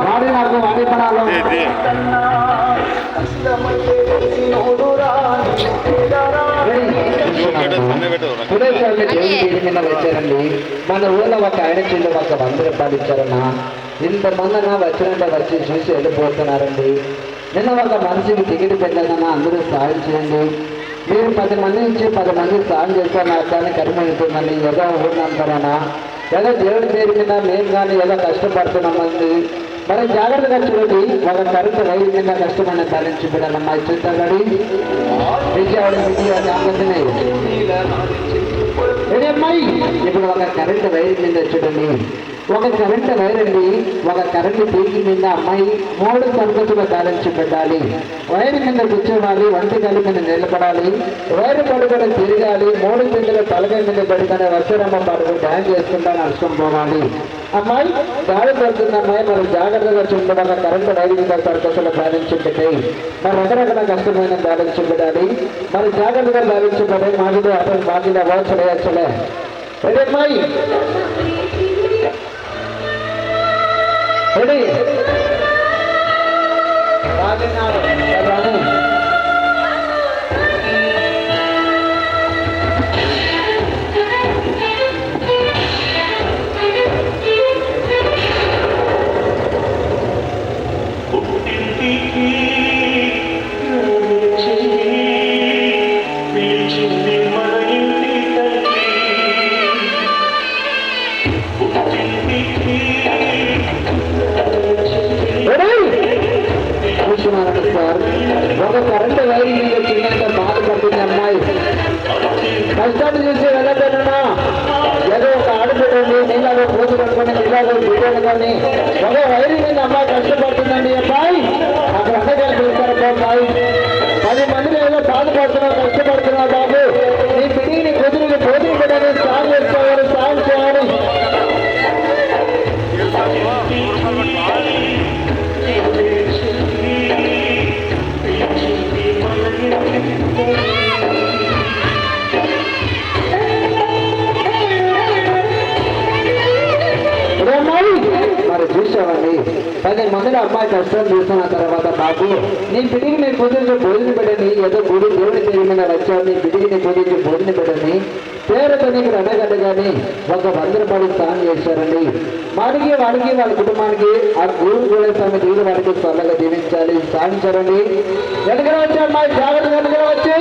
వాడి నాకు వాడి పడాలో వచ్చారండి. మన ఊళ్ళో ఒక ఆయన చిన్న ఒక 100 రూపాయలు ఇచ్చారన్నా. ఇంతమంది అన్న వచ్చినట్టు వచ్చి చూసి వెళ్ళిపోతున్నారండి. నిన్న ఒక మనిషికి టికెట్ పెట్టానన్నా, అందరూ సాయం చేయండి. మీరు 10 మంది నుంచి 10 మంది సాయం చేస్తే నా కానీ కరిమవుతుందండి. ఏదో ఊరినంటారన్నా, ఏదో దేవుడి పేరు మీద మేము కానీ ఏదో కష్టపడుతున్నామండి. మరి జాగ్రత్తగా చూడండి. ఒక కరెంట్ రైలు మీద కష్టమైన తరలించి బిడ్డాలమ్మా చూస్తాగడి అమ్మాయి. ఇప్పుడు ఒక కరెంట్ వైర్ మీద చూడండి, ఒక కరెంట్ వైర్ అండి, ఒక కరెంట్ తీగి మీద అమ్మాయి 3 తరగతులు బ్యాలెన్స్ పెట్టాలి. వైర్ మీద కూర్చోవాలి, వంటకాల మీద నిలబడాలి, వైర్ పడుకొని తిరగాలి, 3 పిందులు తలకాయ మీద పడుకొని వర్షరమ్మ పడుకుని డ్యాన్స్ చేసుకుంటా నడుచుకొని పోవాలి. అమ్మాయి గాలి పడుతుంది అమ్మాయి, మరి జాగ్రత్తగా చూడండి. ఒక కరెంట్ వైర్ మీద తరగతులు బ్యాలెన్స్ పెట్టాయి. మరి రకరకాల కష్టమైన బ్యాలెన్స్ పెట్టాలి. మరి జాగ్రత్తగా బ్యాలెన్స్ పెట్టాయి. మాదిలో అతను మాదిలో వచ్చలే రెడీ అమ్మాయి, రెడీ సార్. ఒక కరెంట్ వైర్ మీద చిన్నంత బాధపడుతుంది అమ్మాయి. కష్టాన్ని చూసి వెళ్ళకపోయినా ఏదో ఒక ఆడబిడ్డండి, నీలాగో పోతు కట్టుకొని నీలాగో బిడ్డలు కానీ ఒక వైర్ మీద అమ్మాయి కష్టపడుతుందండి. అబ్బాయి అక్కడ అందరికీ చూస్తారు అబ్బాయి. 10 మందిని ఏదో బాధపడుతున్నావు, కష్టపడుతున్నావు బాబు. నీ పిడిని కుదిరిని పోతుని పెట్టని సాగు చేసుకోవాలి, సాగు చేయాలి. మరి చూసామండి 10 మందిని అమ్మాయి కష్టం చూస్తున్న తర్వాత బాబు నీ పిడికి నేను కుదిరించి భోజనం పెట్టని, ఏదో గుడి దేవుడి పేరు మీద వచ్చావు, నీ పిడికి నీ కుదిరించి భోజనం పెట్టని పేరుతో నీకు రణగడ్డ కానీ ఒక 100 రూపాయలు సాయం చేశారండి. వాడికి వాళ్ళ కుటుంబానికి ఆ గురువు కూడా స్వామి దేవుడు వాడికి త్వరగా జీవించాలి, సాధించారండి. వెనకనే వచ్చి అమ్మాయి జాగ్రత్త వెనకనే వచ్చి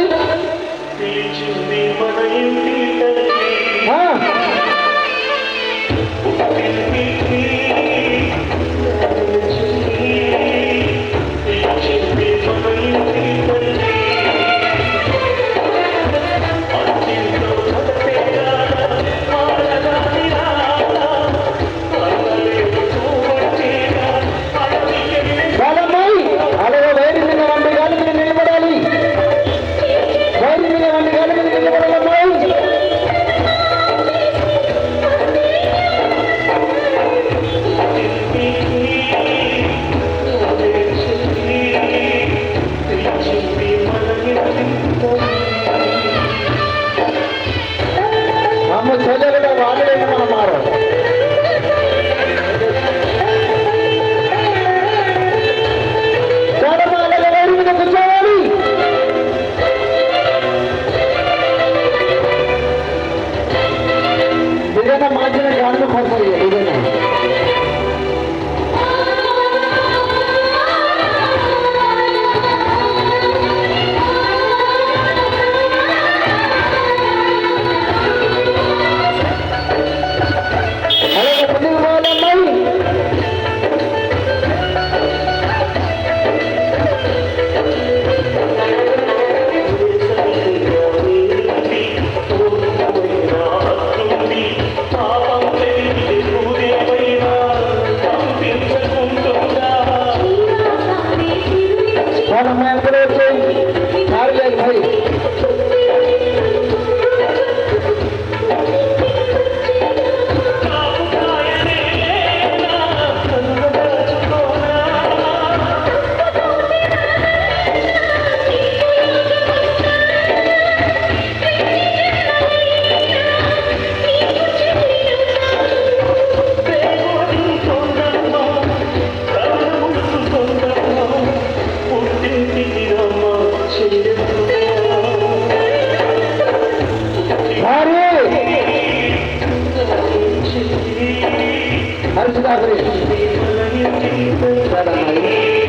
పరిశుధాపురి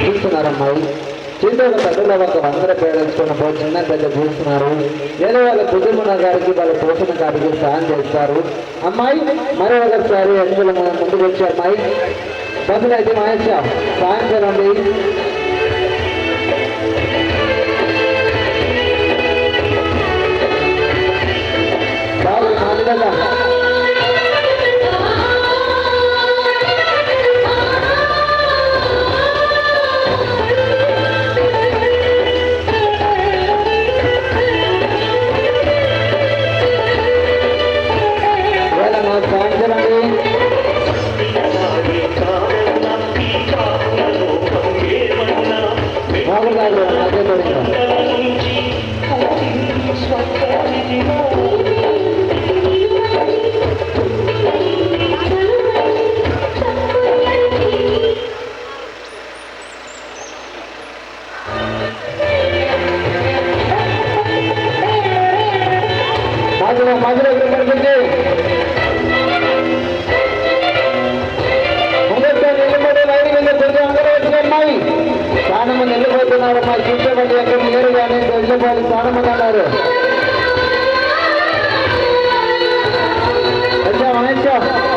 చూస్తున్నారమ్మాయి చేతుల తల్లుల ఒక 100 పేరేసుకున్న చిన్న పెద్ద చూస్తున్నారు. ఏదో వాళ్ళ కుటుంబ గారికి వాళ్ళ పోషణ గారికి సాయం చేస్తారు. అమ్మాయి మరి ఒకసారి అందులో ముందుకు వచ్చే అమ్మాయి బదులైతే మహేష్ సాయం చేయండి. బాబు మాదిగా చాలా మంది వెళ్ళిపోతున్నారు. మా చూసేవాళ్ళు ఎక్కడ లేరు కానీ వెళ్ళిపోవాలి చాలా మంది అన్నారు. మహేష్